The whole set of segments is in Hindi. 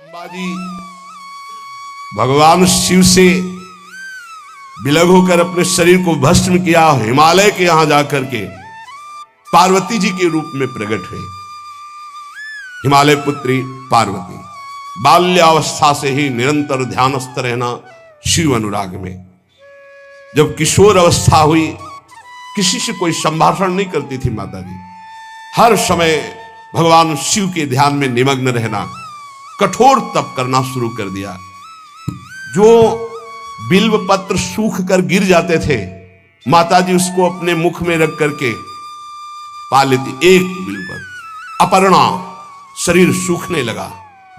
अंबाजी भगवान शिव से विलग होकर अपने शरीर को भस्म किया, हिमालय के यहां जाकर के पार्वती जी के रूप में प्रकट हुए। हिमालय पुत्री पार्वती बाल्यावस्था से ही निरंतर ध्यानस्थ रहना शिव अनुराग में। जब किशोर अवस्था हुई, किसी से कोई संभाषण नहीं करती थी माता जी, हर समय भगवान शिव के ध्यान में निमग्न रहना, कठोर तप करना शुरू कर दिया। जो बिल्व पत्र सूख कर गिर जाते थे, माता जी उसको अपने मुख में रख करके पा लेती। एक बिल्व पत्र, अपर्णा, शरीर सूखने लगा।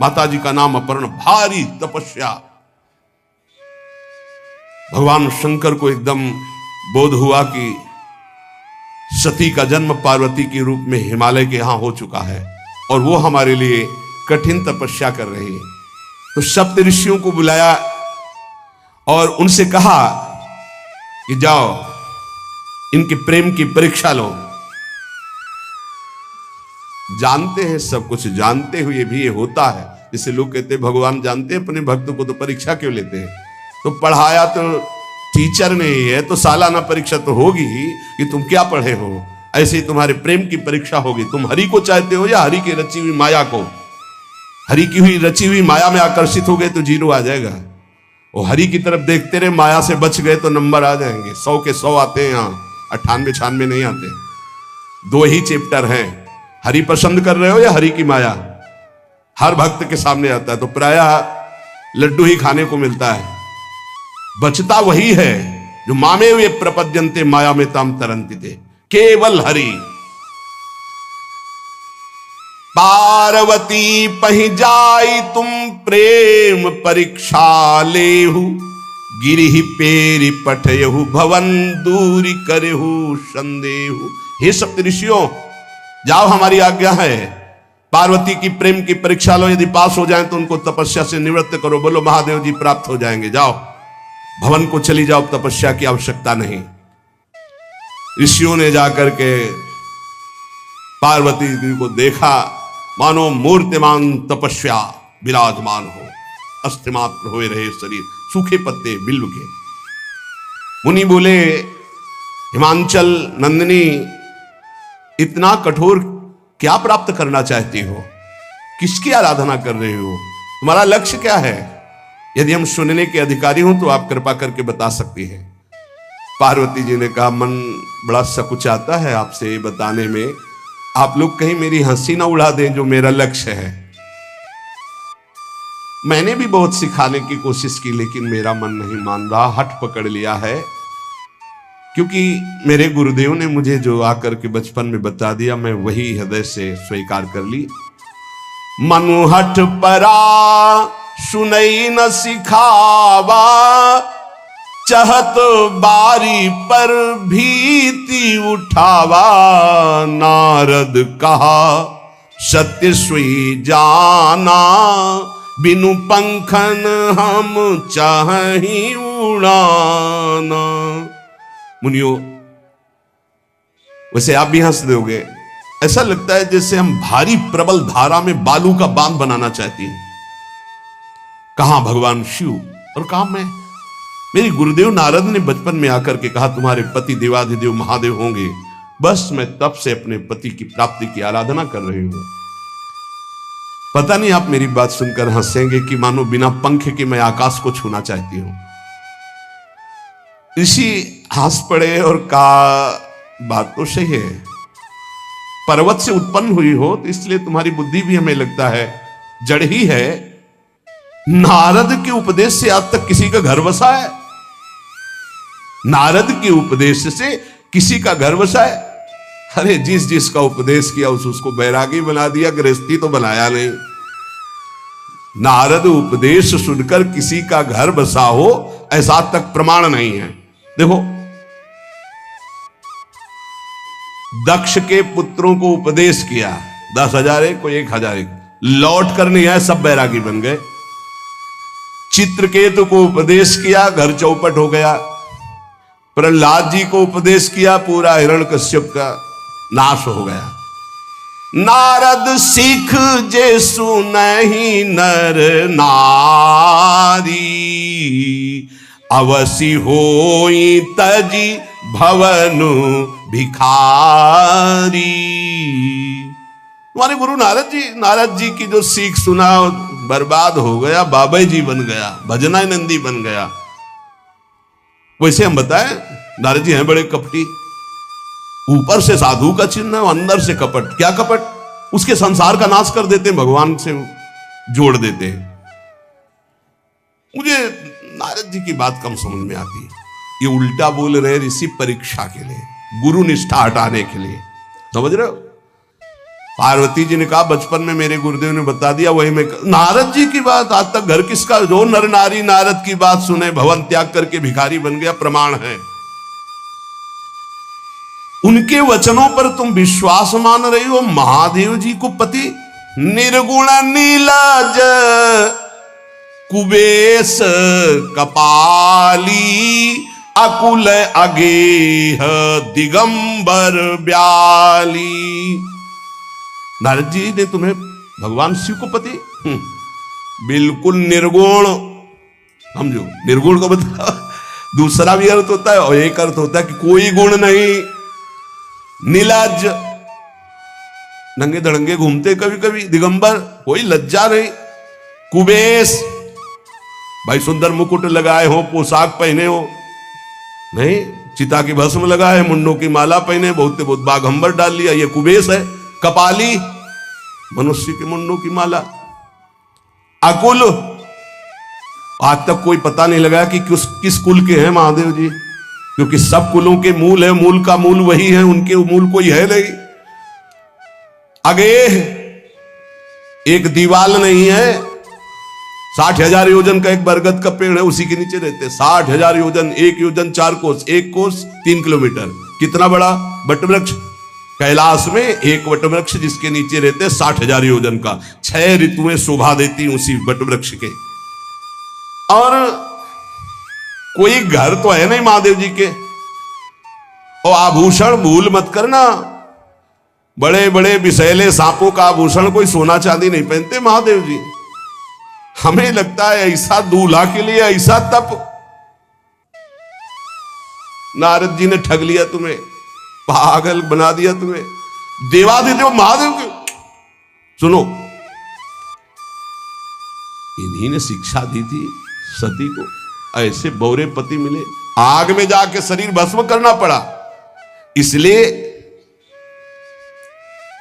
माता जी का नाम अपर्णा। भारी तपस्या। भगवान शंकर को एकदम बोध हुआ कि सती का जन्म पार्वती के रूप में हिमालय के यहां हो चुका है और वो हमारे लिए कठिन तपस्या कर रही है। तो सप्त ऋषियों को बुलाया और उनसे कहा कि जाओ इनके प्रेम की परीक्षा लो। जानते हैं, सब कुछ जानते हुए भी ये होता है। जैसे लोग कहते हैं भगवान जानते हैं अपने भक्तों को, तो परीक्षा क्यों लेते हैं? तो पढ़ाया तो टीचर ने ही है, तो सालाना परीक्षा तो होगी ही कि तुम क्या पढ़े हो। ऐसे ही तुम्हारे प्रेम की परीक्षा होगी। तुम हरि को चाहते हो या हरि की रची हुई माया को? हरि की हुई रची हुई माया में आकर्षित हो गए तो 0 आ जाएगा। और हरि की तरफ देखते रहे, माया से बच गए तो नंबर आ जाएंगे। 100 के 100 आते हैं यहाँ, 98 96 नहीं आते। 2 ही चैप्टर हैं, हरि पसंद कर रहे हो या हरि की माया। हर भक्त के सामने आता है तो प्रायः लड्डू ही खाने को मिलता है। बचता वही है जो मामे वे प्रपद्यन्ते माया में ताम तरंति थे, केवल हरि। पार्वती पहि जाई तुम प्रेम परीक्षा लेहु, गिरिहि पेरि पठयहु भवन दूरी करहु संदेहु। हे सप्त ऋषियों, जाओ, हमारी आज्ञा है। पार्वती की प्रेम की परीक्षा लो, यदि पास हो जाए तो उनको तपस्या से निवृत्त करो। बोलो महादेव जी प्राप्त हो जाएंगे। जाओ भवन को चली जाओ, तपस्या की आवश्यकता नहीं। ऋषियों ने जाकर के पार्वती जी को देखा, मानो मूर्तिमान तपस्या विराजमान हो, अस्थिमात्र हुए रहे शरीर, सूखे पत्ते बिल्व के। मुनि बोले, हिमांचल नंदिनी, इतना कठोर क्या प्राप्त करना चाहती हो? किसकी आराधना कर रहे हो? तुम्हारा लक्ष्य क्या है? यदि हम सुनने के अधिकारी हों तो आप कृपा करके बता सकती हैं। पार्वती जी ने कहा, मन बड़ा सकुचाता है आपसे बताने में। आप लोग कहीं मेरी हंसी ना उड़ा दें जो मेरा लक्ष्य है। मैंने भी बहुत सिखाने की कोशिश की, लेकिन मेरा मन नहीं मान रहा, हठ पकड़ लिया है। क्योंकि मेरे गुरुदेव ने मुझे जो आकर के बचपन में बता दिया, मैं वही हृदय से स्वीकार कर ली। मनु हठ परा सुनई न सिखावा, चहत बारी पर भीति उठावा। नारद कहा सत्य सोई जाना, बिनु पंखन हम चाहि उड़ाना। मुनियो, वैसे आप भी हंस दोगे। ऐसा लगता है जैसे हम भारी प्रबल धारा में बालू का बांध बनाना चाहती हैं। कहां भगवान शिव और कहां मैं? मेरे गुरुदेव नारद ने बचपन में आकर के कहा, तुम्हारे पति देवाधिदेव महादेव होंगे। बस मैं तब से अपने पति की प्राप्ति की आराधना कर रही हूं। पता नहीं आप मेरी बात सुनकर हंसेंगे कि मानो बिना पंख के मैं आकाश को छूना चाहती हूं। ऋषि हंस पड़े और कहा, बात तो सही है। पर्वत से उत्पन्न हुई हो तो इसलिए तुम्हारी बुद्धि भी हमें लगता है जड़ ही है। नारद के उपदेश से आज तक किसी का घर बसा है? नारद के उपदेश से किसी का घर बसा है? अरे जिसका उपदेश किया उसको बैरागी बना दिया, गृहस्थी तो बनाया नहीं। नारद उपदेश सुनकर किसी का घर बसा हो ऐसा तक प्रमाण नहीं है। देखो, दक्ष के पुत्रों को उपदेश किया, 10,000 एक को 1,000 एक, लौट कर नहीं आए, सब बैरागी बन गए। चित्रकेतु को उपदेश किया, घर चौपट हो गया। प्रहलाद जी को उपदेश किया, पूरा हिरण्यकश्यप का नाश हो गया। नारद सिख जे सुनहि नर नारी, अवसि होई तजी भवनु भिखारी। तुम्हारे गुरु नारद जी की जो सीख सुना बर्बाद हो गया, बाबा जी बन गया, भजना नंदी बन गया। वैसे हम बताएं, नारद जी हैं बड़े कपटी, ऊपर से साधु का चिन्ह, अंदर से कपट। क्या कपट? उसके संसार का नाश कर देते हैं, भगवान से जोड़ देते हैं। मुझे नारद जी की बात कम समझ में आती है। ये उल्टा बोल रहे ऋषि परीक्षा के लिए, गुरु निष्ठा हटाने के लिए, समझ रहे हो? पार्वती जी ने कहा बचपन में मेरे गुरुदेव ने बता दिया, वही में नारद जी की बात आज तक घर किसका? जो नर नारी नारद की बात सुने भवन त्याग करके भिखारी बन गया, प्रमाण है। उनके वचनों पर तुम विश्वास मान रही हो। महादेव जी को पति निर्गुण नीलाज कुबेश कपाली, अकुल अगेह दिगंबर ब्याली। नारद जी ने तुम्हें भगवान शिव को पति बिल्कुल निर्गुण समझो। निर्गुण को बता, दूसरा भी अर्थ होता है और एक अर्थ होता है कि कोई गुण नहीं। नीलाज, नंगे धड़ंगे घूमते कभी कभी। दिगंबर, कोई लज्जा नहीं। कुबेश, भाई सुंदर मुकुट लगाए हो, पोशाक पहने हो, नहीं, चिता की भस्म लगाए, मुंडों की माला पहने, बहुत बहुत बाघंबर डाल लिया, ये कुबेश है। कपाली, मनुष्य के मुंडों की माला। अकुल, आज तक कोई पता नहीं लगा कि किस कुल के हैं महादेव जी, क्योंकि सब कुलों के मूल है, मूल का मूल वही है, उनके मूल कोई है नहीं। अगेह, एक दीवाल नहीं है, 60,000 योजन का एक बरगद का पेड़ है, उसी के नीचे रहते। 60,000 योजन, 1 योजन 4 कोस, 1 कोस 3 किलोमीटर। कितना बड़ा वटवृक्ष? कैलाश में एक वटवृक्ष जिसके नीचे रहते 60,000 योजन का। 6 ऋतुएं शोभा देती उसी वटवृक्ष के। और कोई घर तो है नहीं महादेव जी के। और आभूषण भूल मत करना, बड़े बड़े विषैले सांपों का आभूषण कोई सोना चांदी नहीं पहनते महादेव जी। हमें लगता है ऐसा दूल्हा के लिए ऐसा तप। नारद जी ने ठग लिया तुम्हें, पागल बना दिया तुम्हें। देवादिदेव महादेव के सुनो, इन्हीं ने शिक्षा दी थी सती को। ऐसे बौरे पति मिले, आग में जाके शरीर भस्म करना पड़ा। इसलिए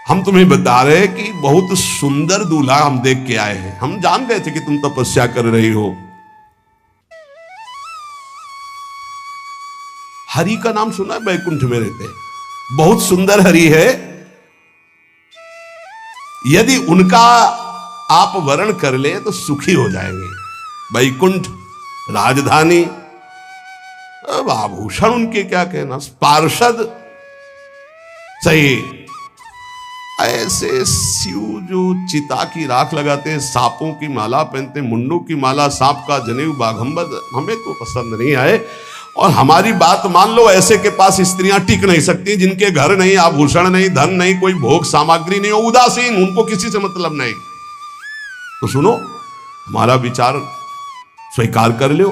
हम तुम्हें बता रहे हैं कि बहुत सुंदर दूल्हा हम देख के आए हैं। हम जान गए थे कि तुम तपस्या कर रही हो। हरि का नाम सुना है? बैकुंठ में रहते हैं, बहुत सुंदर हरि है। यदि उनका आप वर्ण कर ले तो सुखी हो जाएंगे। बैकुंठ राजधानी, अब आभूषण उनके क्या कहना, पार्षद सही। ऐसे शिव जो चिता की राख लगाते हैं, सांपों की माला पहनते, मुंडों की माला, सांप का जनेऊ, बाघंबर, हमें तो पसंद नहीं आए। और हमारी बात मान लो, ऐसे के पास स्त्रियां टिक नहीं सकती जिनके घर नहीं, आभूषण नहीं, धन नहीं, कोई भोग सामग्री नहीं, उदासीन, उनको किसी से मतलब नहीं। तो सुनो, हमारा विचार स्वीकार कर लो।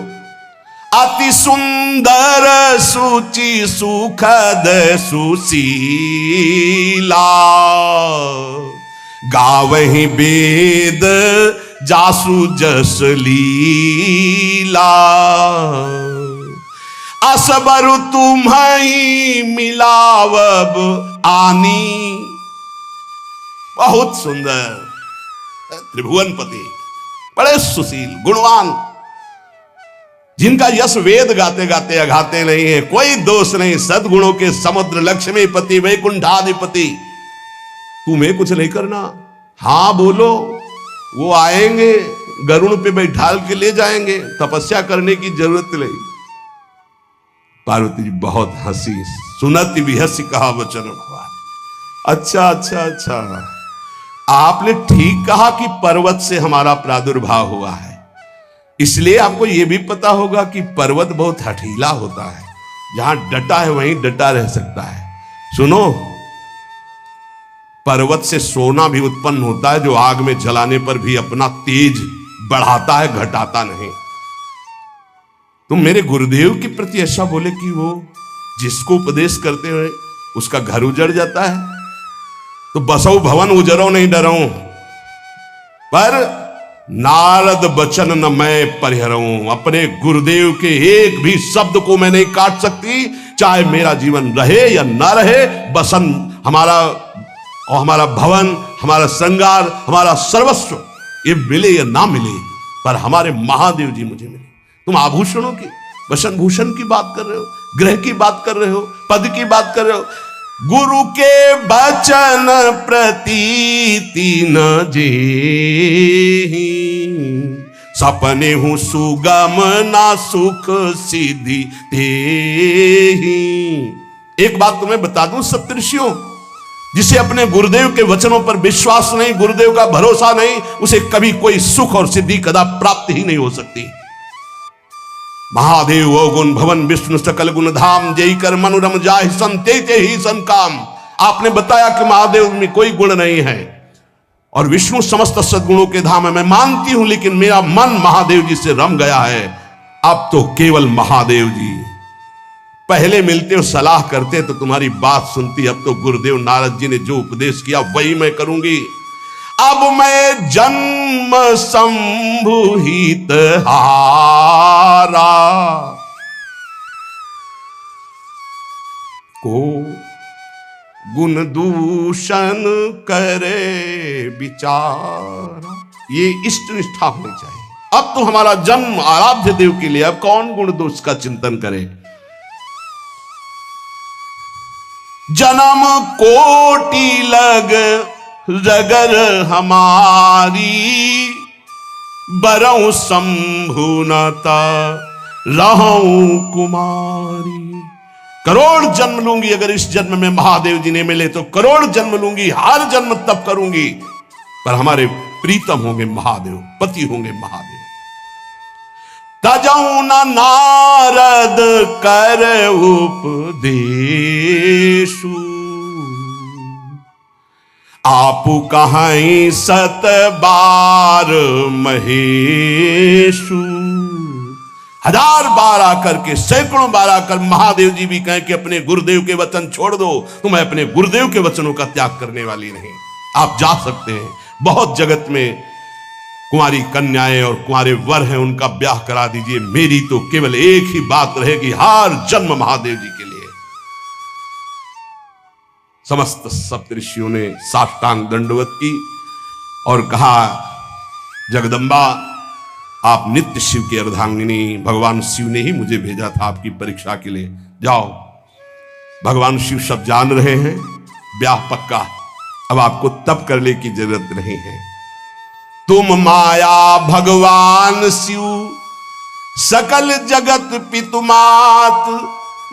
अति सुंदर सुचि सुखद सुशीला, गावहि वेद जासु जस लीला, असबर तुम्हें मिलावब आनी। बहुत सुंदर त्रिभुवनपति, बड़े सुशील गुणवान, जिनका यश वेद गाते गाते अघाते नहीं है, कोई दोष नहीं, सद्गुणों के समुद्र, लक्ष्मीपति, वैकुंठाधिपति। तुम्हें कुछ नहीं करना, हां बोलो, वो आएंगे, गरुड़ पे बैठाल के ले जाएंगे, तपस्या करने की जरूरत नहीं। पार्वती जी बहुत हंसी, सुनती भी हंसी कहा वचन भगवान। अच्छा अच्छा अच्छा, आपने ठीक कहा कि पर्वत से हमारा प्रादुर्भाव हुआ है, इसलिए आपको यह भी पता होगा कि पर्वत बहुत हठीला होता है, जहां डटा है वहीं डटा रह सकता है। सुनो, पर्वत से सोना भी उत्पन्न होता है जो आग में जलाने पर भी अपना तेज बढ़ाता है, घटाता नहीं। तुम मेरे गुरुदेव के प्रति ऐसा बोले कि वो जिसको उपदेश करते हुए उसका घर उजड़ जाता है। तो बसऊ भवन उजरो नहीं डरो, पर नारद बचन न मैं परिहरऊं। अपने गुरुदेव के एक भी शब्द को मैं नहीं काट सकती, चाहे मेरा जीवन रहे या ना रहे। बसन हमारा और हमारा भवन, हमारा श्रृंगार, हमारा सर्वस्व ये मिले या ना मिले, पर हमारे महादेव जी मुझे मिले। तुम आभूषणों की, वसन भूषण की बात कर रहे हो, ग्रह की बात कर रहे हो, पद की बात कर रहे हो। गुरु के बचन प्रतीति न जेहि, सपने हूं सुगम ना सुख सिद्धि तेहि। एक बात तुम्हें बता दूं सप्तऋषियों, जिसे अपने गुरुदेव के वचनों पर विश्वास नहीं, गुरुदेव का भरोसा नहीं, उसे कभी कोई सुख और सिद्धि कदा प्राप्त ही नहीं हो सकती। महादेव वो गुण भवन विष्णु सकल गुण धाम, जय कर मनोरम जाहि संते ही सन काम। आपने बताया कि महादेव में कोई गुण नहीं है और विष्णु समस्त सद्गुणों के धाम है। मैं मानती हूं, लेकिन मेरा मन महादेव जी से रम गया है। अब तो केवल महादेव जी। पहले मिलते हो, सलाह करते तो तुम्हारी बात सुनती, अब तो गुरुदेव नारद जी ने जो उपदेश किया वही मैं करूंगी। अब मैं जन्म संभुहित हारा, को गुण दूषण करे विचार। ये इष्ट निष्ठा होनी चाहिए। अब तो हमारा जन्म आराध्य देव के लिए, अब कौन गुण दोष का चिंतन करे। जन्म कोटि लग रगर हमारी, बरऊ शंभुनता रहूं कुमारी। करोड़ जन्म लूंगी, अगर इस जन्म में महादेव जी ने मिले तो करोड़ जन्म लूंगी, हर जन्म तप करूंगी, पर हमारे प्रीतम होंगे महादेव, पति होंगे महादेव। तजऊ न नारद कर उपदेशु, आपु कहाई सत बार महेशु। हजार बार आकर के, सैकड़ों बार आकर महादेव जी भी कहें कि अपने गुरुदेव के वचन छोड़ दो, तो मैं अपने गुरुदेव के वचनों का त्याग करने वाली नहीं। आप जा सकते हैं, बहुत जगत में कुंवारी कन्याएं और कुंवारे वर हैं, उनका ब्याह करा दीजिए। मेरी तो केवल एक ही बात रहेगी, हर जन्म महादेव जी के लिए। समस्त सप्तऋषियों ने साष्टांग दंडवत की और कहा, जगदम्बा आप नित्य शिव की अर्धांगिनी, भगवान शिव ने ही मुझे भेजा था आपकी परीक्षा के लिए। जाओ, भगवान शिव सब जान रहे हैं, ब्याह पक्का, अब आपको तप करने की जरूरत नहीं है। तुम माया भगवान शिव, सकल जगत पितुमात,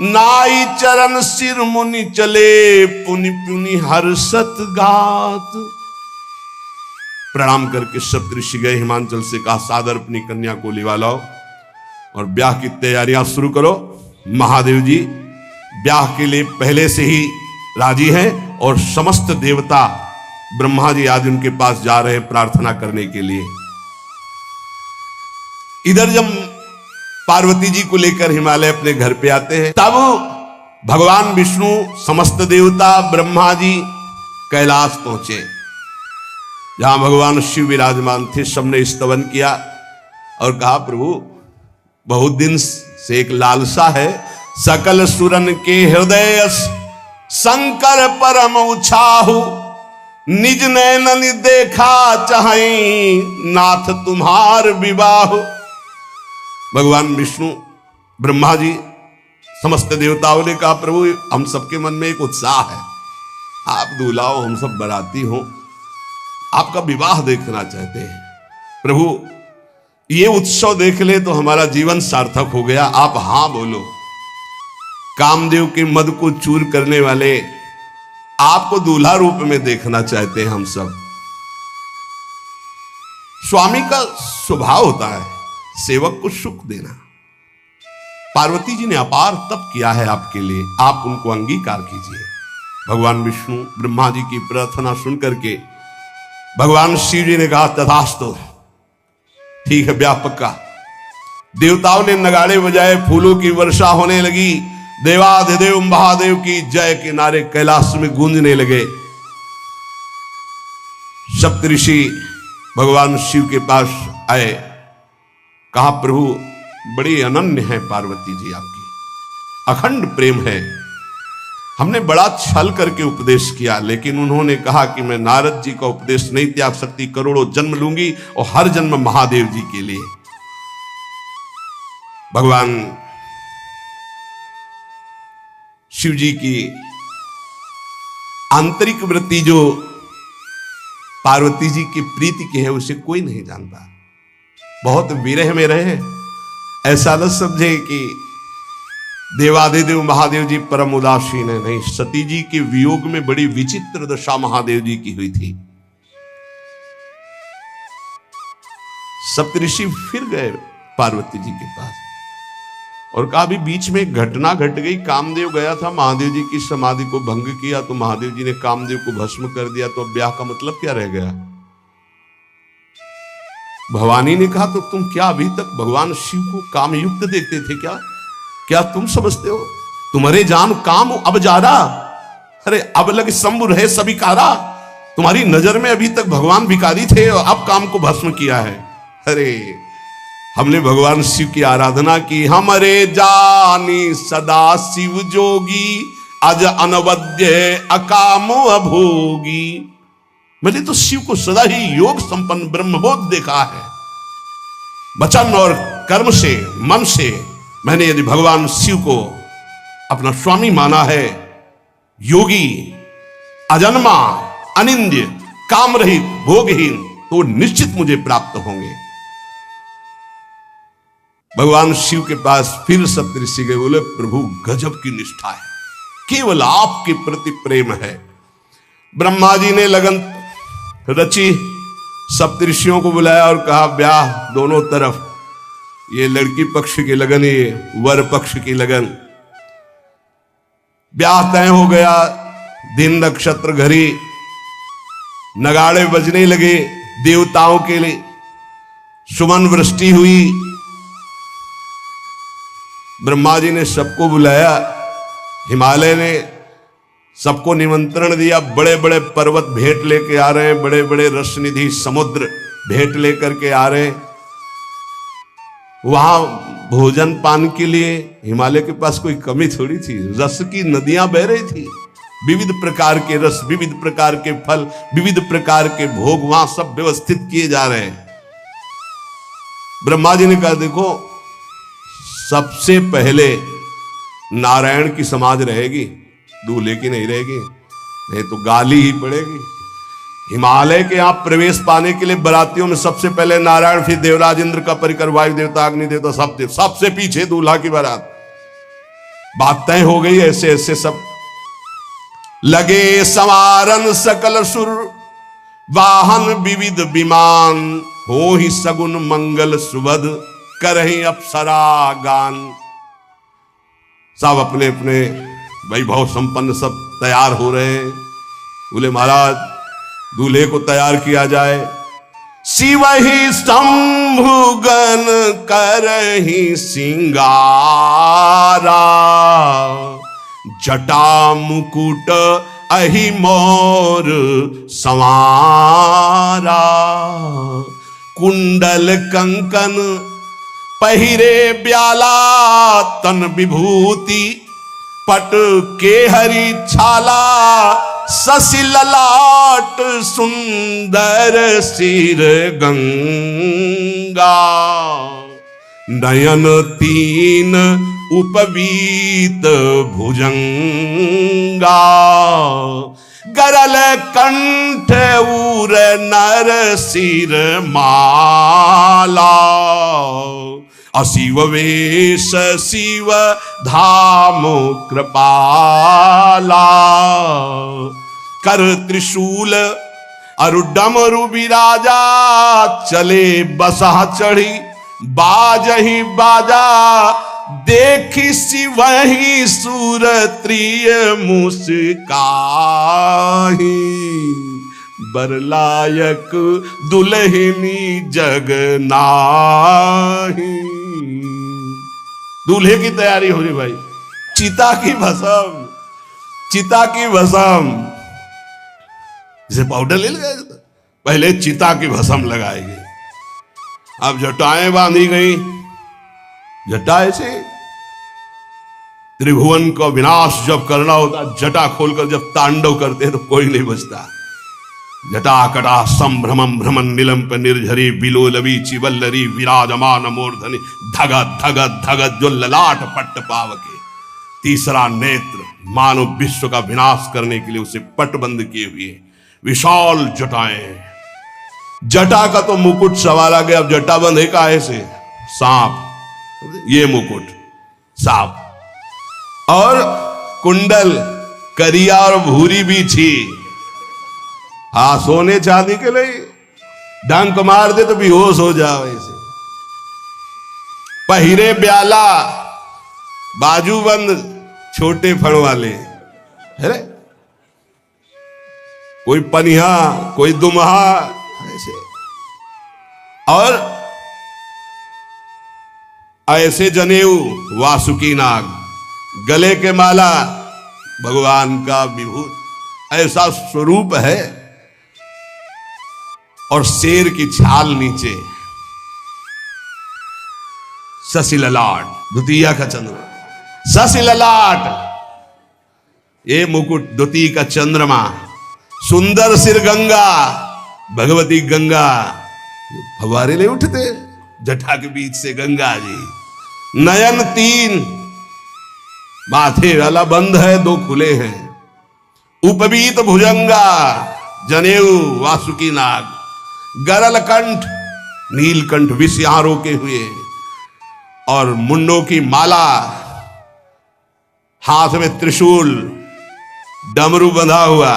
नाई चरण सिर मुनि चले, पुनि पुनि हर्षत गात। प्रणाम करके सप्तऋषि गए, हिमांचल से कहा सादर अपनी कन्या को लिवा लाओ और ब्याह की तैयारियां शुरू करो। महादेव जी ब्याह के लिए पहले से ही राजी हैं और समस्त देवता ब्रह्मा जी आज उनके पास जा रहे हैं प्रार्थना करने के लिए। इधर जब पार्वती जी को लेकर हिमालय अपने घर पे आते हैं, तब भगवान विष्णु, समस्त देवता, ब्रह्मा जी कैलाश पहुंचे, जहां भगवान शिव विराजमान थे। सबने स्तवन किया और कहा, प्रभु बहुत दिन से एक लालसा है, सकल सुरन के हृदय शंकर परम उछाहु, निज नैनन देखा चाहई, नाथ तुम्हार विवाह। भगवान विष्णु, ब्रह्मा जी, समस्त देवताओं ने कहा, प्रभु हम सबके मन में एक उत्साह है, आप दूल्हा हो, हम सब बाराती हो, आपका विवाह देखना चाहते हैं। प्रभु ये उत्सव देख ले तो हमारा जीवन सार्थक हो गया, आप हां बोलो। कामदेव के मद को चूर करने वाले आपको दूल्हा रूप में देखना चाहते हैं हम सब। स्वामी का स्वभाव होता है सेवक को सुख देना। पार्वती जी ने अपार तप किया है आपके लिए, आप उनको अंगीकार कीजिए। भगवान विष्णु ब्रह्मा जी की प्रार्थना सुन करके भगवान शिव जी ने कहा तथास्तु, ठीक है ब्याह पक्का। देवताओं ने नगाड़े बजाए, फूलों की वर्षा होने लगी, देवाधिदेव महादेव की जय के नारे कैलाश में गूंजने लगे। सप्तऋषि भगवान शिव के पास आए, कहा प्रभु बड़ी अनन्य है पार्वती जी, आपकी अखंड प्रेम है। हमने बड़ा छल करके उपदेश किया, लेकिन उन्होंने कहा कि मैं नारद जी का उपदेश नहीं त्याग सकती, करोड़ों जन्म लूंगी और हर जन्म महादेव जी के लिए। भगवान शिव जी की आंतरिक वृत्ति जो पार्वती जी की प्रीति की है उसे कोई नहीं जानता। बहुत विरह में रहे, ऐसा न समझे कि देवाधिदेव महादेव जी परम उदासीन है, नहीं। सती जी के वियोग में बड़ी विचित्र दशा महादेव जी की हुई थी। सप्तऋषि फिर गए पार्वती जी के पास और कहा अभी बीच में एक घटना घट गई, कामदेव गया था महादेव जी की समाधि को भंग किया, तो महादेव जी ने कामदेव को भस्म कर दिया, तो अब ब्याह का मतलब क्या रह गया। भवानी ने कहा तो तुम क्या अभी तक भगवान शिव को कामयुक्त देखते थे क्या? क्या तुम समझते हो तुम्हारे जान काम अब जा रहा? अरे अब लग शंभु रहे सभी कारा। तुम्हारी नजर में अभी तक भगवान भिखारी थे और अब काम को भस्म किया है। अरे हमने भगवान शिव की आराधना की, हमारे जानी सदा शिव जोगी, अज अनवद्य अकामो अभोगी। मैंने तो शिव को सदा ही योग संपन्न ब्रह्मबोध देखा है। वचन और कर्म से, मन से मैंने यदि भगवान शिव को अपना स्वामी माना है, योगी, अजन्मा, अनिंद्य, काम रहित, भोगहीन, तो निश्चित मुझे प्राप्त होंगे। भगवान शिव के पास फिर सप्तऋषि गए, बोले प्रभु गजब की निष्ठा है, केवल आपके प्रति प्रेम है। ब्रह्मा जी ने लगन रची, सप्तऋषियों को बुलाया और कहा ब्याह दोनों तरफ, ये लड़की पक्ष की लगन, ये वर पक्ष की लगन। ब्याह तय हो गया, दिन नक्षत्र घड़ी, नगाड़े बजने लगे, देवताओं के लिए सुमन वृष्टि हुई। ब्रह्मा जी ने सबको बुलाया, हिमालय ने सबको निमंत्रण दिया, बड़े बड़े पर्वत भेंट लेके आ रहे हैं, बड़े बड़े रसनिधि समुद्र भेंट लेकर के आ रहे हैं। वहां भोजन पान के लिए हिमालय के पास कोई कमी थोड़ी थी, रस की नदियां बह रही थी, विविध प्रकार के रस, विविध प्रकार के फल, विविध प्रकार के भोग वहां सब व्यवस्थित किए जा रहे हैं। ब्रह्मा जी ने कहा देखो सबसे पहले नारायण की समाज रहेगी, दूल्हे की नहीं रहेगी, नहीं तो गाली ही पड़ेगी। हिमालय के यहां प्रवेश पाने के लिए बरातियों में सबसे पहले नारायण, फिर देवराज इंद्र का परिकर, वायु देवता, अग्नि देवता, सब देव, सबसे पीछे दूल्हा की बारात। बात तय हो गई। ऐसे ऐसे सब लगे संवारन सकल सुर, वाहन विविध विमान, हो ही सगुन मंगल सुबद, करही अप्सरा गान। सब अपने अपने वैभव संपन्न सब तैयार हो रहे हैं। बोले महाराज दूल्हे को तैयार किया जाए। शिव ही शंभुगन करही सिंगारा, जटा मुकुट अहि मोर संवारा, कुंडल कंकन पहिरे ब्याला, तन विभूति पट के हरि छाला, शशि ललाट सुंदर सिर गंगा, नयन तीन उपवीत भुजंगा, गरल कंठ उर नर सिर माला, अशिव वेश शिव धाम कृपाला, कर त्रिशूल अरु डमरु विराजा, चले बसहा चढ़ी बाजही बाजा, देखी सी वही सूरत्रिय मुस्काही, बरलायक दुल्हनी जग नाही। दूल्हे की तैयारी हो रही भाई, चिता की भस्म, चिता की भस्म, जैसे पाउडर ले गए पहले चिता की भस्म लगाएंगे। अब जटाएं बांधी गई, जटा ऐसे त्रिभुवन का विनाश जब करना होता, जटा खोलकर जब तांडव करते हैं तो कोई नहीं बचता। जटाकटा संभ्रमं भ्रमण निलंप निर्झरी बिलोलवी चिवल्लरी विराजमान मूर्धनि धगत धगत धगत जो ललाट पट्ट पावके। तीसरा नेत्र मानव विश्व का विनाश करने के लिए उसे पटबंद किए हुए विशाल जटाएं। जटा का तो मुकुट सवाल आ गया, अब जटा बंद है काहे से? सांप, ये मुकुट सांप, और कुंडल करिया और भूरी भी थी। हाँ, सोने चांदी के लिए डंक मार दे तो बेहोश हो जाओ ऐसे। पहिरे ब्याला, बाजूबंद छोटे फण वाले, है कोई पनिहा कोई दुमहा ऐसे, और ऐसे जनेऊ वासुकी नाग, गले के माला भगवान का विभूत, ऐसा स्वरूप है। और शेर की छाल नीचे, शशि ललाट, द्वितीया का चंद्रमा, शशि ललाट, ये मुकुट द्वितीय का चंद्रमा, सुंदर सिर गंगा, भगवती गंगा, फवारे नहीं उठते जटा के बीच से गंगा जी। नयन 3, माथे वाला बंद है, 2 खुले हैं। उपवीत भुजंगा, जनेऊ वासुकी नाग, गरल कंठ, नीलकंठ विष यहां रोके हुए, और मुंडों की माला, हाथ में त्रिशूल, डमरू बंधा हुआ,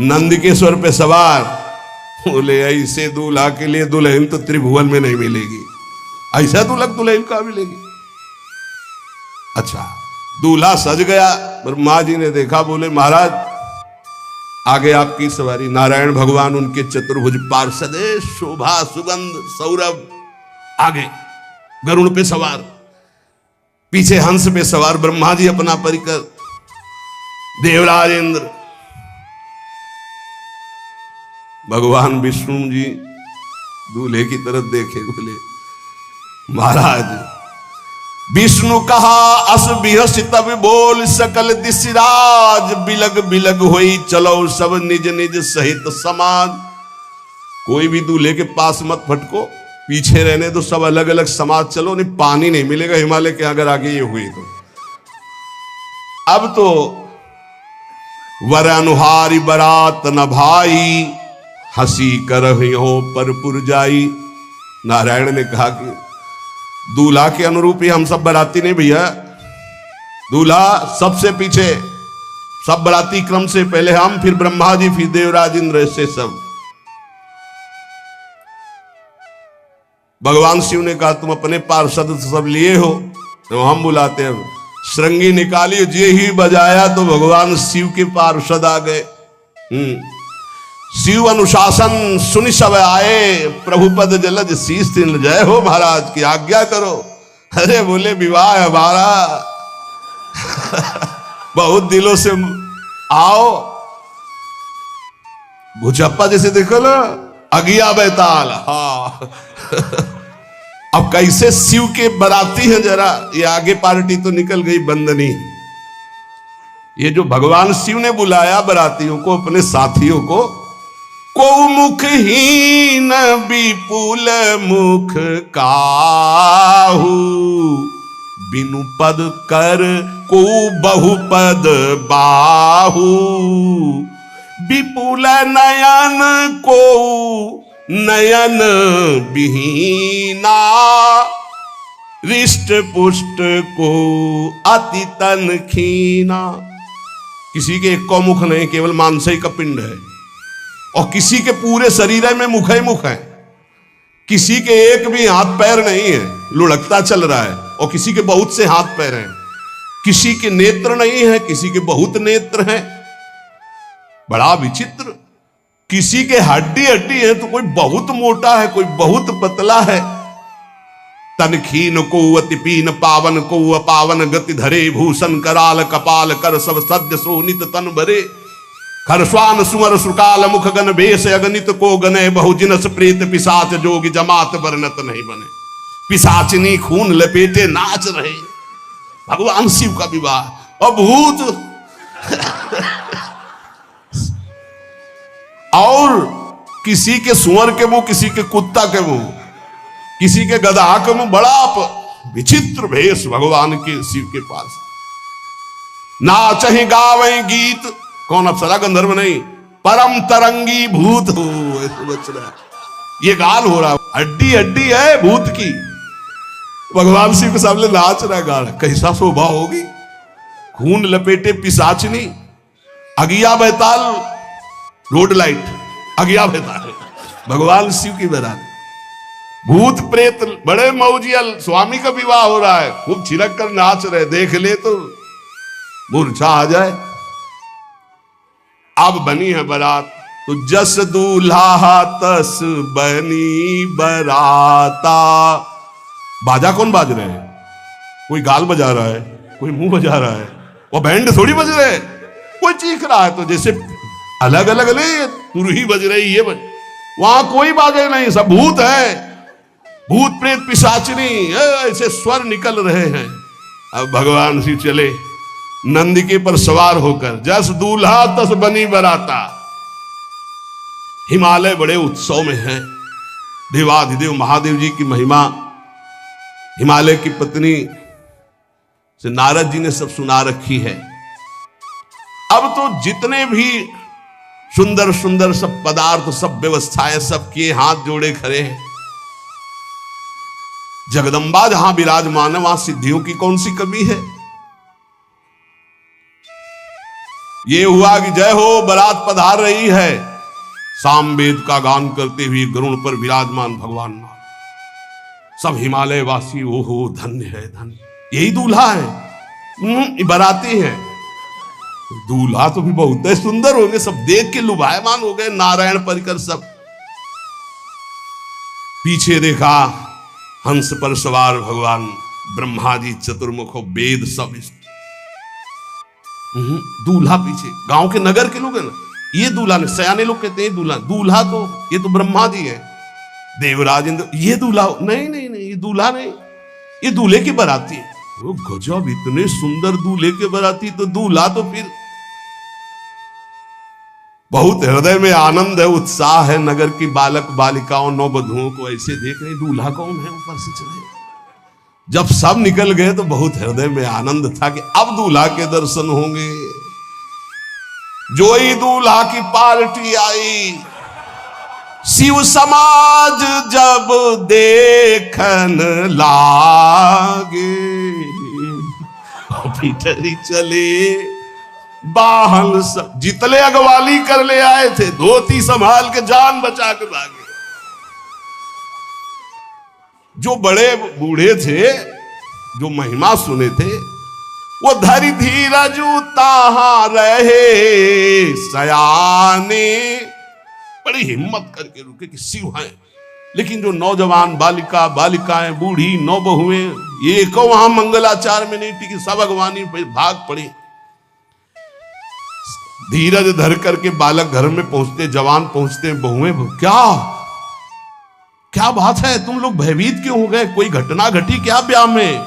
नंदिकेश्वर पे सवार। बोले ऐसे दूल्हा के लिए दुल्हन तो त्रिभुवन में नहीं मिलेगी, ऐसा दुल्हन कहां मिलेगी। अच्छा, दूल्हा सज गया, ब्रह्मा जी ने देखा, बोले महाराज आगे आपकी सवारी। नारायण भगवान उनके चतुर्भुज पार्षद, शोभा सुगंध सौरभ, आगे गरुड़ पे सवार, पीछे हंस पे सवार ब्रह्मा जी अपना परिकर, देवराज इंद्र, भगवान विष्णु जी दूल्हे की तरफ देखे, बोले महाराज विष्णु कहा अस बिहस तब बोल सकल दिशराज, बिलग बिलग होई चलो सब निज निज सहित समाज। कोई भी दूल्हे के पास मत फटको, पीछे रहने दो, सब अलग अलग समाज चलो, नहीं पानी नहीं मिलेगा हिमालय के अगर आगे ये हुई तो। अब तो वर अनुहारी बरात न भाई, हंसी करहियो पर पुरजाई। नारायण ने कहा कि दूल्हा के अनुरूप ही हम सब बराती नहीं भैया, दूल्हा सबसे पीछे, सब बराती क्रम से पहले हम, फिर ब्रह्मा जी, फिर देवराज इंद्र, ऐसे सब। भगवान शिव ने कहा तुम अपने पार्षद सब लिए हो तो हम बुलाते हैं। श्रृंगी निकाली, जे ही बजाया तो भगवान शिव के पार्षद आ गए। शिव अनुशासन सुनि सब आए, प्रभुपद जलज शीस तिल, जय हो महाराज की आज्ञा करो। अरे बोले विवाह हमारा बहुत दिलों से आओ। भुचप्पा जैसे देखो ना, अगिया बैताल। हाँ अब कैसे शिव के बराती हैं, जरा ये आगे पार्टी तो निकल गई बंदनी। ये जो भगवान शिव ने बुलाया बरातियों को, अपने साथियों को, को मुखहीन विपुल मुख काहू, बिनु पद कर को बहुपद बाहू, विपुल नयन को नयन विहीना, रिष्ट पुष्ट को अति तन खीना। किसी के एक को मुख नहीं, केवल मांसई का पिंड है, और किसी के पूरे शरीर में मुख है। किसी के एक भी हाथ पैर नहीं है, लुढ़कता चल रहा है। और किसी के बहुत से हाथ पैर हैं, किसी के नेत्र नहीं है, किसी के बहुत नेत्र हैं। बड़ा विचित्र। किसी के हड्डी हड्डी है तो कोई बहुत मोटा है, कोई बहुत पतला है। तन खीन को अति पीन, पावन को अपावन, गति धरे भूषण कराल, कपाल कर सब सद्य सोनित तन भरे। खरस्वान सुमर सुकाल, मुख गण भेष अगणित को गने, बहुजिनस प्रेत पिशाच जोगी, जमात वर्णत नहीं बने। पिशाचिनी खून लपेटे नाच रहे, भगवान शिव का विवाह। और भूत और किसी के सुअर के मुंह, किसी के कुत्ता के मुंह, किसी के गधा के मुंह। बड़ा विचित्र भेष भगवान के शिव के पास। नाचहि गावे गीत, कौन अप्सरा गंधर्व नहीं, परम तरंगी भूत हो, ऐसे बच रहा है। ये गान हो रहा, हड्डी हड्डी है भूत की। भगवान शिव के सामने नाच रहा है, गा रहा। कैसा शोभा होगी। खून लपेटे पिशाचनी, अगिया बैताल, रोड लाइट, अगिया बैताल, भगवान शिव की बरात। भूत प्रेत बड़े मौजियल, स्वामी का विवाह हो रहा है, खूब छिलक कर नाच रहे, देख ले तो मूर्छा आ जाए। अब बनी है बारात, तो जस दूल्हा तस बनी बराता। बाजा कौन बाज रहे हैं? कोई गाल बजा रहा है, कोई मुंह बजा रहा है, वो बैंड थोड़ी बज रहे, कोई चीख रहा है। तो जैसे अलग अलग नहीं, तुरही बज रही, ये बज, वहां कोई बाजे नहीं, सब भूत है। भूत प्रेत पिशाचिनी ऐसे स्वर निकल रहे हैं। अब भगवान शिव चले नंदिके पर सवार होकर, जस दूल्हा तस बनी बराता। हिमालय बड़े उत्सव में है। देवाधिदेव महादेव जी की महिमा हिमालय की पत्नी से नारद जी ने सब सुना रखी है। अब तो जितने भी सुंदर सुंदर सब पदार्थ, सब व्यवस्थाएं, सब किए, हाथ जोड़े खड़े हैं। जगदम्बा जहां विराजमान है, वहां सिद्धियों की कौन सी कमी है। ये हुआ कि जय हो, बारात पधार रही है। सामवेद का गान करते हुए गरुड़ पर विराजमान भगवान नाथ। सब हिमालय वासी ओहो धन्य है, धन्य। यही दूल्हा है, बाराती है। दूल्हा तो भी बहुत है, सुंदर होंगे, सब देख के लुभायमान हो गए। नारायण परिकर सब। पीछे देखा हंस पर सवार भगवान ब्रह्मा जी, चतुर्मुख, वेद सब। दूल्हा पीछे, गांव के नगर के लोग है ना, ये दूल्हा नहीं, सयाने लोग कहते हैं दूल्हा। दूल्हा तो ये तो ब्रह्मा जी है, देवराज इंद्र। ये दूल्हा नहीं, नहीं नहीं, ये दूल्हा नहीं, ये दूल्हे की बाराती है। वो गजब, इतने सुंदर दूल्हे के बाराती, तो दूल्हा तो फिर बहुत हृदय में आनंद है, उत्साह है। नगर की बालक बालिकाओं, नववधुओं को ऐसे देख रहे, दूल्हा कौन है ऊपर से चले। जब सब निकल गए तो बहुत हृदय में आनंद था कि अब दूल्हा के दर्शन होंगे। जो ही दूल्हा की पार्टी आई, शिव समाज जब देखन लागे, भीतरी चले बाहन सब। जितने अगवाली कर ले आए थे, धोती संभाल के जान बचा के भागे। जो बड़े बूढ़े थे, जो महिमा सुने थे, वो धरि धीरज ताहा रहे सयाने। बड़ी हिम्मत करके रुके कि शिव हैं। लेकिन जो नौजवान बालिका, बालिकाएं, बूढ़ी, नौबहुएं, ये को वहां मंगलाचार में नहीं टिकी, सब अगवानी पे भाग पड़ी। धीरज धर करके बालक घर में पहुंचते, जवान पहुंचते, बहुएं, क्या बात है, तुम लोग भयभीत क्यों हो गए? कोई घटना घटी क्या ब्याह में?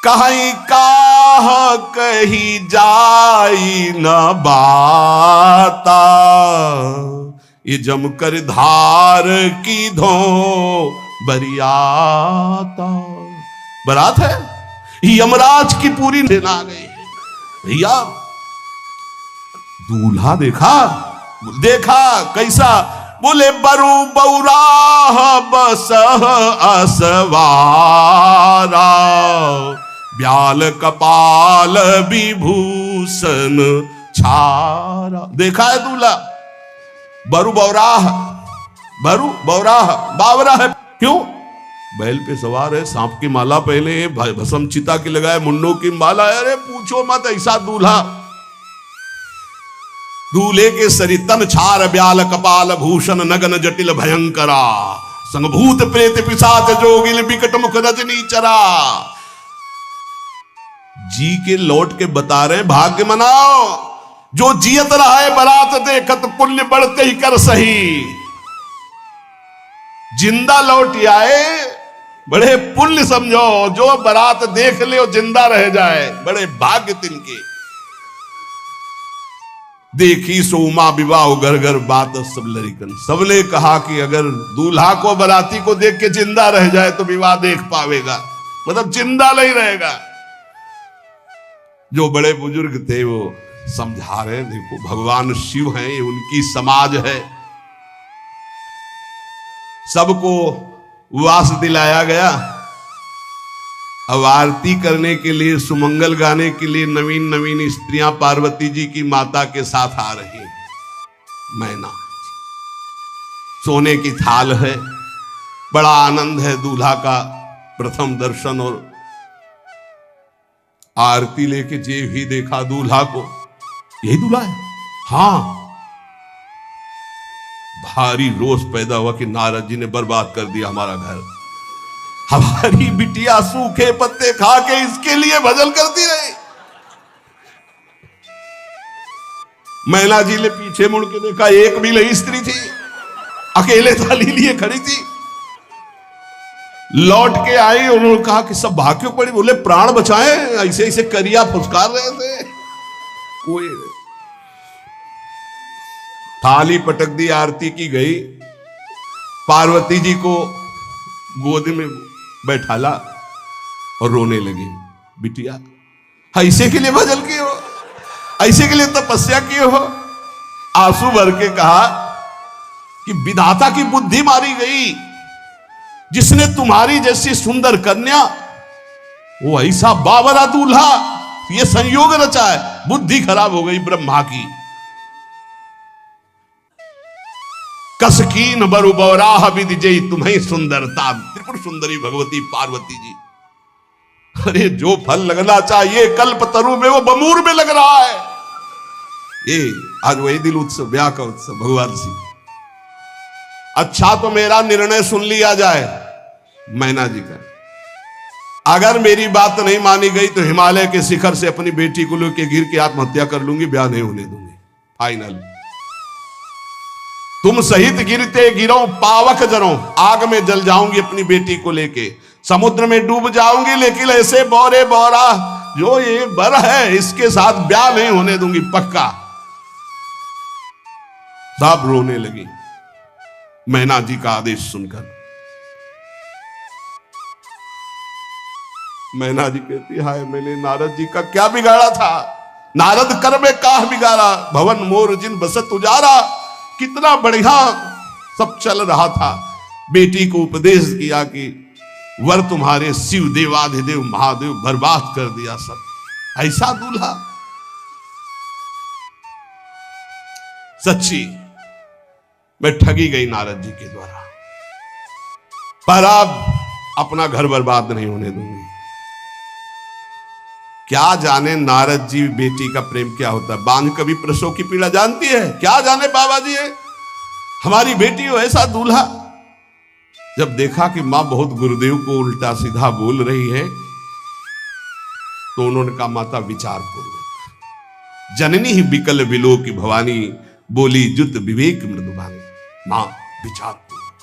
कहीं काह कही जाई न बाता, ये जमकर धार की धो बरियाता। बारात है, यमराज की पूरी सेना आ गई भैया। दूल्हा देखा कैसा, बोले बरु बौराह बसह असवारा, ब्याल कपाल विभूषण छारा। देखा है दूल्हा, बरु बौराह, बावरा है। क्यों? बैल पे सवार है, सांप की माला पहने, भस्म चिता की लगाए, मुंडों की माला। अरे पूछो मत, ऐसा दूल्हा। दूल्हे के सरितन छार ब्याल कपाल भूषण नगन जटिल भयंकरा संगभूत प्रेत पिशाच जोगिल बिकट मुख रजनी चरा। जी के लौट के बता रहे, भाग्य मनाओ, जो जियत रहा है बरात देखत पुण्य बढ़ते ही कर सही। जिंदा लौट आए बड़े पुण्य समझो, जो बरात देख ले और जिंदा रह जाए बड़े भाग्य तिनके। देखी सोमा विवाह घर घर बात सब लड़िकन। सबने कहा कि अगर दूल्हा को बराती को देख के जिंदा रह जाए तो विवाह देख पावेगा, मतलब जिंदा नहीं रहेगा। जो बड़े बुजुर्ग थे वो समझा रहे, देखो भगवान शिव हैं, ये उनकी समाज है। सबको वास दिलाया गया। अब आरती करने के लिए, सुमंगल गाने के लिए नवीन नवीन स्त्रियां पार्वती जी की माता के साथ आ रही। मैना सोने की थाल है, बड़ा आनंद है दूल्हा का प्रथम दर्शन। और आरती लेके जे भी देखा दूल्हा को, यही दूल्हा है। हाँ, भारी रोष पैदा हुआ कि नारद जी ने बर्बाद कर दिया हमारा घर। हमारी बिटिया सूखे पत्ते खा के इसके लिए भजन करती रही। मैना जी ने पीछे मुड़ के देखा, एक भी नहीं स्त्री थी, अकेले थाली लिए खड़ी थी। लौट के आई, उन्होंने कहा कि सब भाग क्यों पड़ी? बोले प्राण बचाए, ऐसे ऐसे करिया फुसकार रहे थे। कोई थाली पटक दी, आरती की गई। पार्वती जी को गोद में बैठाला और रोने लगी। बिटिया ऐसे के लिए भजन किए हो, ऐसे के लिए तपस्या किए हो? आंसू भर के कहा कि विधाता की बुद्धि मारी गई। जिसने तुम्हारी जैसी सुंदर कन्या, वो ऐसा बावरा दूल्हा, ये संयोग रचा है। बुद्धि खराब हो गई ब्रह्मा की। कसकीन बरु बौराह विधि जय तुम्हें सुंदरता। त्रिपुर सुंदरी भगवती पार्वती जी। अरे जो फल लगना चाहिए कल्प तरु में, वो बमूर में लग रहा है। ये आज वही दिल उत्सव, ब्याह का उत्सव भगवान सिंह। अच्छा तो मेरा निर्णय सुन लिया जाए मैना जी का। अगर मेरी बात नहीं मानी गई तो हिमालय के शिखर से अपनी बेटी को लेकर गिर के आत्महत्या कर लूंगी, ब्याह नहीं होने दूंगी। फाइनल। तुम सहित गिरते गिरो पावक जरो, आग में जल जाऊंगी अपनी बेटी को लेके, समुद्र में डूब जाऊंगी, लेकिन ऐसे बोरे बोरा जो ये बर है इसके साथ ब्याह नहीं होने दूंगी, पक्का। सब रोने लगी मैना जी का आदेश सुनकर। मैना जी कहती, हाय मैंने नारद जी का क्या बिगाड़ा था? नारद कर में काह बिगाड़ा, भवन मोर जिन बसत उजारा। कितना बढ़िया सब चल रहा था। बेटी को उपदेश किया कि वर तुम्हारे शिव देवाधिदेव महादेव, बर्बाद कर दिया सब। ऐसा दूल्हा। सच्ची मैं ठगी गई नारद जी के द्वारा, पर अब अपना घर बर्बाद नहीं होने दूंगी। क्या जाने नारद जी बेटी का प्रेम क्या होता है। बांझ कभी प्रसव की पीड़ा जानती है? क्या जाने बाबा जी है हमारी बेटी हो ऐसा दूल्हा। जब देखा कि मां बहुत गुरुदेव को उल्टा सीधा बोल रही है, तो उन्होंने कहा, माता विचार पूर्वक। जननी ही बिकल बिलो की भवानी, बोली जुत विवेक मृदुबानी। मां विचार पूर्वक,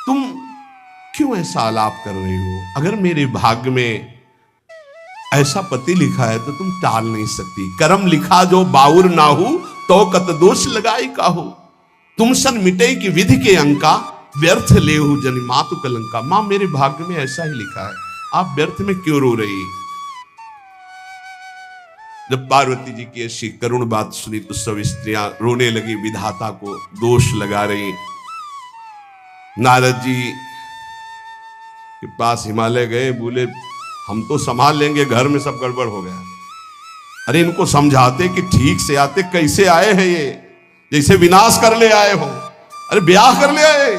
तुम क्यों ऐसा आलाप कर रही हो? अगर मेरे भाग्य में ऐसा पति लिखा है तो तुम टाल नहीं सकती। कर्म लिखा जो बाउर ना हो, तो कत दोष लगाई काहू। तुम सन मिटे की विधि के अंका, व्यर्थ ले हो जनि मातु कलंका। मां मेरे भाग्य में ऐसा ही लिखा है, आप व्यर्थ में क्यों रो रही? जब पार्वती जी की ऐसी करुण बात सुनी तो सब स्त्रियां रोने लगी, विधाता को दोष लगा रही। नारद जी के पास हिमालय गए, बोले हम तो संभाल लेंगे, घर में सब गड़बड़ हो गया। अरे इनको समझाते कि ठीक से आते, कैसे आए हैं ये, जैसे विनाश कर ले आए हो। अरे ब्याह कर ले आए,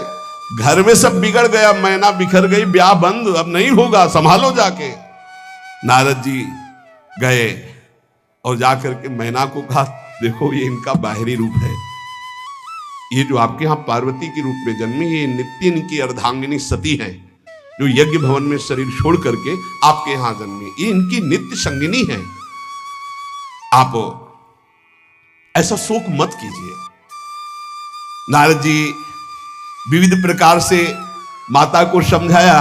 घर में सब बिगड़ गया, मैना बिखर गई, ब्याह बंद, अब नहीं होगा, संभालो जाके। नारद जी गए और जाकर के मैना को कहा, देखो ये इनका बाहरी रूप है, ये जो आपके यहां पार्वती के रूप में जन्मी, ये नित्य इनकी अर्धांगिनी सती है, जो यज्ञ भवन में शरीर छोड़ करके आपके यहां जन्मी, ये इनकी नित्य संगिनी है। आप ऐसा शोक मत कीजिए। नारद जी विविध प्रकार से माता को समझाया।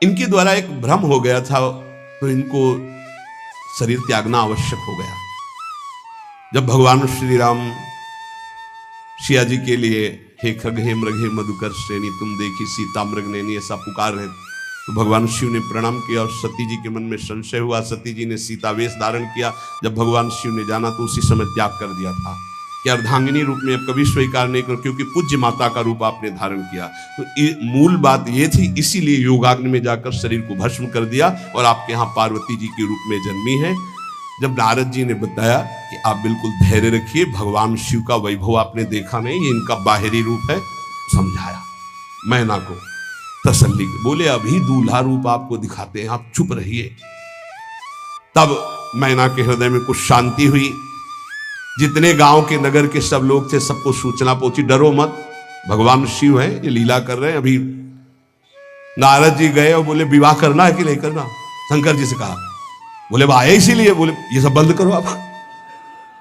इनके द्वारा एक भ्रम हो गया था, तो इनको शरीर त्यागना आवश्यक हो गया। जब भगवान श्री राम सिया जी के लिए हे खगे मृगे मधुकर श्रेणी तुम देखी सीता मृग नैनी ऐसा पुकार रहे, तो भगवान शिव ने प्रणाम किया और सती जी के मन में संशय हुआ। सती जी ने सीता वेश धारण किया। जब भगवान शिव ने जाना तो उसी समय त्याग कर दिया था कि अर्धांगिनी रूप में अब कभी स्वीकार नहीं करो, क्योंकि पूज्य माता का रूप आपने धारण किया। तो मूल बात ये थी, इसीलिए योगाग्नि में जाकर शरीर को भस्म कर दिया और आपके यहाँ पार्वती जी के रूप में जन्मी है। जब नारद जी ने बताया कि आप बिल्कुल धैर्य रखिए, भगवान शिव का वैभव आपने देखा नहीं, ये इनका बाहरी रूप है, समझाया मैना को तसल्ली। बोले अभी दूल्हा रूप आपको दिखाते हैं, आप चुप रहिए। तब मैना के हृदय में कुछ शांति हुई। जितने गांव के नगर के सब लोग थे सबको सूचना पहुंची, डरो मत, भगवान शिव है, ये लीला कर रहे हैं। अभी नारद जी गए और बोले विवाह करना है कि नहीं करना, शंकर जी से कहा। बोले आए इसीलिए, बोले ये सब बंद करो आप,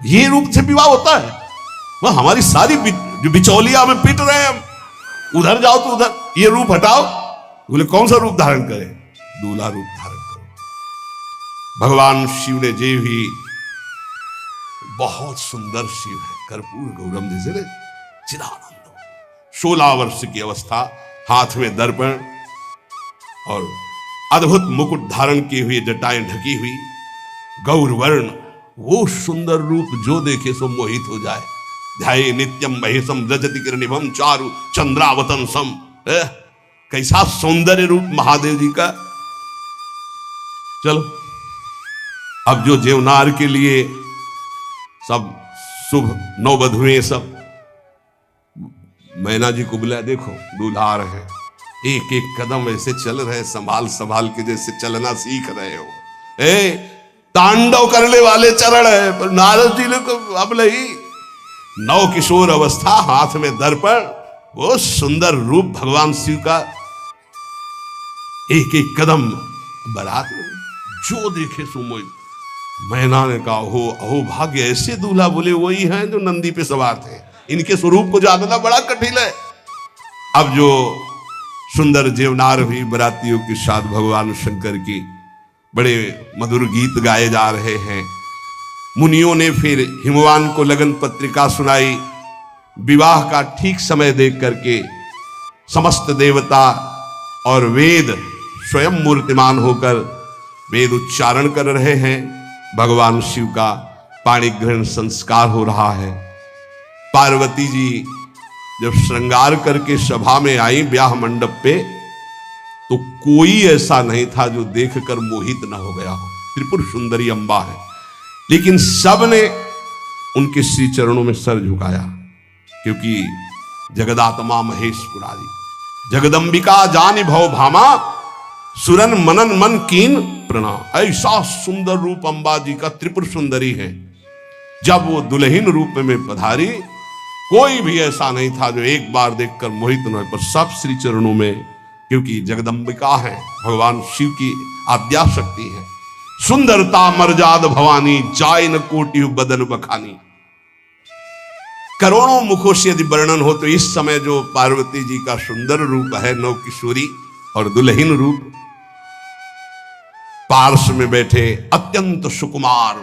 ये रूप से विवाह होता है, वह हमारी सारी जो बिचौलिया में पीट रहे हैं हम, उधर जाओ तो उधर, ये रूप हटाओ। बोले कौन सा रूप धारण करें, दूल्हा रूप धारण करो। भगवान शिव ने जे भी, बहुत सुंदर शिव है, कर्पूर गौरम जैसे चिदानंद, 16 वर्ष की अवस्था, हाथ में दर्पण और अद्भुत मुकुट धारण किए हुए, जटाएं ढकी हुई, गौरवर्ण, वो सुंदर रूप जो देखे सो मोहित हो जाए। ध्याये नित्यम महेशम रजति किरणिभम चारु चंद्रावतंसम। कैसा सौंदर्य रूप महादेव जी का। चलो अब जो जेवनार के लिए सब शुभ नववधुएं सब मैना जी को बुलाया, देखो दूल्हा आ रहे हैं, एक एक कदम ऐसे चल रहे, संभाल संभाल के जैसे चलना सीख रहे हो। तांडव करने वाले चरण है, पर नारद जी ने तो अब नहीं, नव किशोर अवस्था, हाथ में दर्पण, वो सुंदर रूप भगवान शिव का, एक एक कदम बारात में जो देखे सो मोहित। मैना ने कहा हो अहो भाग्य, ऐसे दूल्हा। बोले वही हैं जो नंदी पे सवार थे, इनके स्वरूप को जानना बड़ा कठिन है। अब जो सुंदर जेवनार हुई बरातियों के साथ भगवान शंकर की बड़े मधुर गीत गाए जा रहे हैं। मुनियों ने फिर हिमवान को लगन पत्रिका सुनाई। विवाह का ठीक समय देख करके समस्त देवता और वेद स्वयं मूर्तिमान होकर वेद उच्चारण कर रहे हैं। भगवान शिव का पाणी ग्रहण संस्कार हो रहा है। पार्वती जी जब श्रृंगार करके सभा में आई ब्याह मंडप पे, तो कोई ऐसा नहीं था जो देखकर मोहित न हो गया हो। त्रिपुर सुंदरी अंबा है, लेकिन सब ने उनके श्री चरणों में सर झुकाया, क्योंकि जगदात्मा महेश पुरारी, जगदंबिका जानि भव भामा, सुरन मनन मन कीन प्रणाम। ऐसा सुंदर रूप अंबा जी का त्रिपुर सुंदरी है। जब वो दुल्हन रूप में पधारी, कोई भी ऐसा नहीं था जो एक बार देखकर मोहित न हो, पर सब श्री चरणों में, क्योंकि जगदंबिका है, भगवान शिव की आद्या शक्ति है। सुंदरता मर्याद भवानी, जाय न कोटि बदन बखानी। करोड़ों मुखों से यदि वर्णन हो तो इस समय जो पार्वती जी का सुंदर रूप है, नव किशोरी और दुल्हन रूप, पार्श्व में बैठे अत्यंत सुकुमार,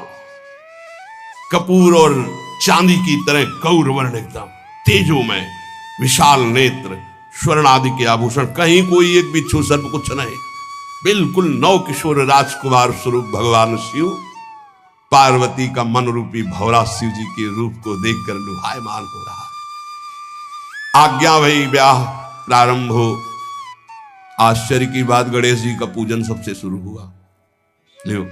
कपूर और चांदी की तरह गौरवर्ण, एकदम तेजोमय, विशाल नेत्र, स्वर्ण आदि के आभूषण, कहीं कोई एक बिच्छू सर्प कुछ नहीं, बिल्कुल नव किशोर राजकुमार स्वरूप भगवान शिव पार्वती का मन रूपी भौरा शिव जी के रूप को देखकर लुभायमान हो रहा है। आज्ञा भई, ब्याह प्रारंभ हो। आश्चर्य की बात, गणेश जी का पूजन सबसे शुरू हुआ। लियो,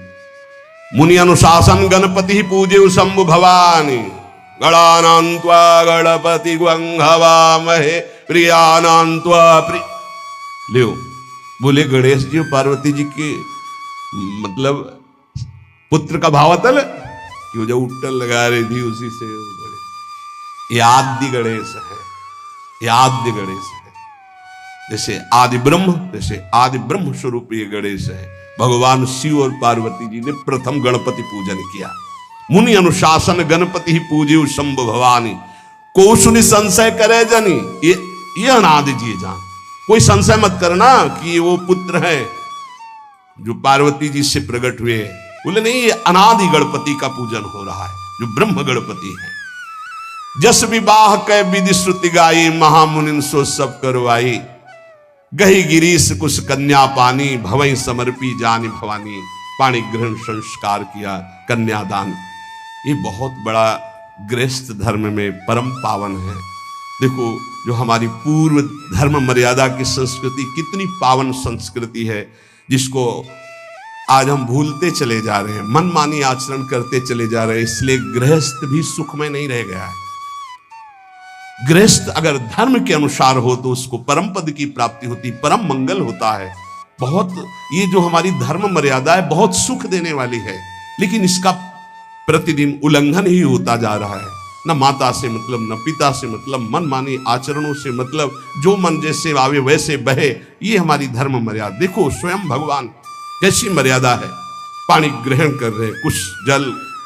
मुनि अनुशासन गणपति पूजे शंभु भवानी। गणानान्त्वा गणपति हवामहे प्रियानान्त्वा प्रिय। लियो बोले गणेश जी पार्वती जी के मतलब पुत्र का भावातल कि वो जो उट्टल लगा रही थी उसी से ये आदि गणेश है, ये आद्य गणेश है। जैसे आदि ब्रह्म, जैसे आदि ब्रह्म स्वरूप ये गणेश है। भगवान शिव और पार्वती जी ने प्रथम गणपति पूजन किया। मुनि अनुशासन गणपति ही पूजे शंभु भवानी, को सुनि संशय करे जनी। ये अनादि जी जान, कोई संशय मत करना कि ये वो पुत्र है जो पार्वती जी से प्रकट हुए। बोले नहीं, ये अनादि गणपति का पूजन हो रहा है जो ब्रह्म गणपति है। जस विवाह कै विधि श्रुति गाई, महामुनिन सो सब करवाई। गही गिरीश कुश कन्या पानी, भवई समर्पी जानी भवानी। पाणी ग्रहण संस्कार किया, कन्यादान। ये बहुत बड़ा गृहस्थ धर्म में परम पावन है। देखो जो हमारी पूर्व धर्म मर्यादा की संस्कृति कितनी पावन संस्कृति है, जिसको आज हम भूलते चले जा रहे हैं, मनमानी आचरण करते चले जा रहे हैं। इसलिए गृहस्थ भी सुखमय नहीं रह गया है। गृहस्थ अगर धर्म के अनुसार हो तो उसको परम पद की प्राप्ति होती, परम मंगल होता है। बहुत ये जो हमारी धर्म मर्यादा है बहुत सुख देने वाली है, लेकिन इसका प्रतिदिन उल्लंघन ही होता जा रहा है। न माता से मतलब, न पिता से मतलब, मनमानी आचरणों से मतलब, जो मन जैसे आवे वैसे बहे, ये हमारी धर्म मर्यादा। देखो स्वयं भगवान कैसी मर्यादा है, पानी ग्रहण कर रहे, कुछ जल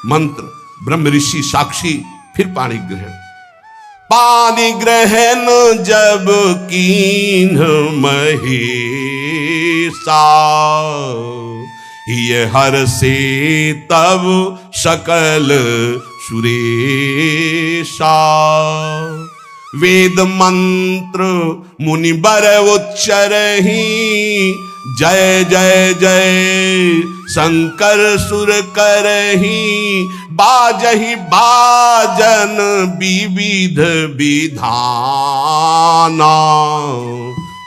मंत्र, ब्रह्म ऋषि साक्षी, फिर पानी ग्रहण। पानी ग्रहण जब कीन महेशा, ये हर से तब सकल सुरेशा। वेद मंत्र मुनि बर उच्चरहि, जय जय जय शंकर सुर करहि। बाजहि बाजन विविध विधाना,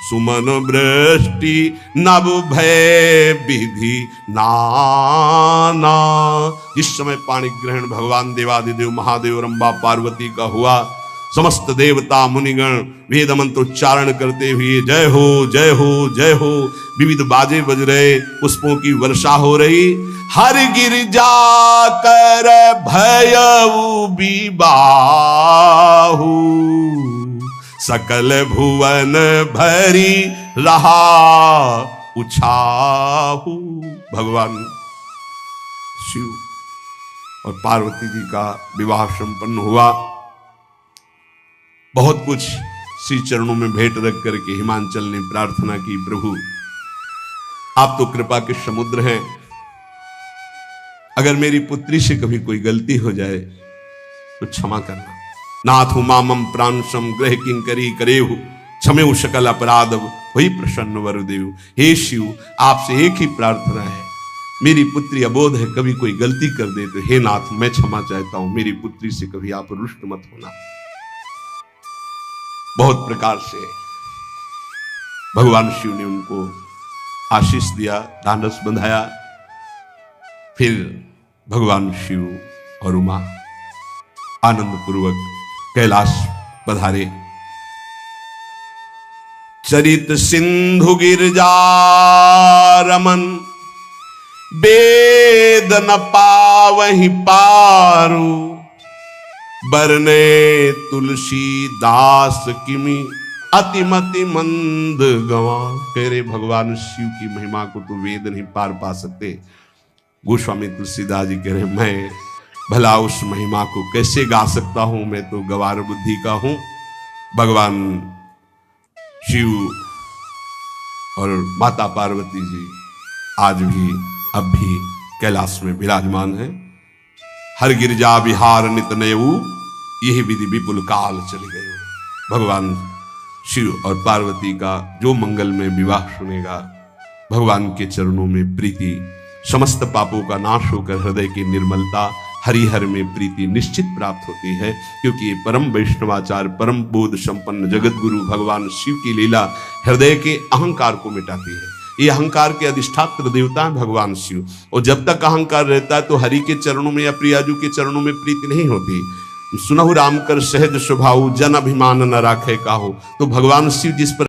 सुमन वृष्टि नभ भय विधि नाना। जिस समय पाणी ग्रहण भगवान देवादिदेव महादेव रंबा पार्वती का हुआ, समस्त देवता मुनिगण वेद मंत्र उच्चारण करते हुए जय हो जय हो जय हो, विविध बाजे बज रहे, पुष्पों की वर्षा हो रही। हर गिरजा कर भयउ विबाहु, सकल भुवन भरी रहा उछाहु। भगवान शिव और पार्वती जी का विवाह संपन्न हुआ। बहुत कुछ श्री चरणों में भेंट रख करके हिमांचल ने प्रार्थना की, प्रभु आप तो कृपा के समुद्र हैं, अगर मेरी पुत्री से कभी कोई गलती हो जाए तो क्षमा करना। नाथ मामम प्रांशम ग्रह किंकरी करेहु, क्षमेहु सकल अपराध वही प्रसन्न वरुदेव। हे शिव आपसे एक ही प्रार्थना है, मेरी पुत्री अबोध है, कभी कोई गलती कर दे तो हे नाथ मैं क्षमा चाहता हूं, मेरी पुत्री से कभी आप रुष्ट मत होना। बहुत प्रकार से भगवान शिव ने उनको आशीष दिया, ढांढस बंधाया। फिर भगवान शिव और उमा आनंद पूर्वक कैलाश पधारे। चरित सिंधु गिरजा रमन, वेद न पावहि पारू। बरने तुलसी दास किमी, अतिमति मंद गवा। तेरे भगवान शिव की महिमा को तो वेद नहीं पार पा सकते। गोस्वामी तुलसीदास जी कह रहे मैं भला उस महिमा को कैसे गा सकता हूं, मैं तो गवार बुद्धि का हूं। भगवान शिव और माता पार्वती जी आज भी अब भी कैलाश में विराजमान है। हर गिरजा विहार नित नयऊ, यही विधि विपुल काल चली गई। भगवान शिव और पार्वती का जो मंगल में विवाह सुनेगा, भगवान के चरणों में प्रीति, समस्त पापों का नाश होकर हृदय की निर्मलता, हरिहर में प्रीति निश्चित प्राप्त होती है। क्योंकि ये परम वैष्णवाचार, परम बोध संपन्न जगत गुरु भगवान शिव की लीला हृदय के अहंकार को मिटाती है। ये अहंकार के अधिष्ठात्र देवता है भगवान शिव, और जब तक अहंकार रहता है तो हरि के चरणों में या प्रियाजू के चरणों में प्रीति नहीं होती। सुनहु राम कर सहज स्वभाव, जन अभिमान न राखे काहू। तो भगवान शिव जिस पर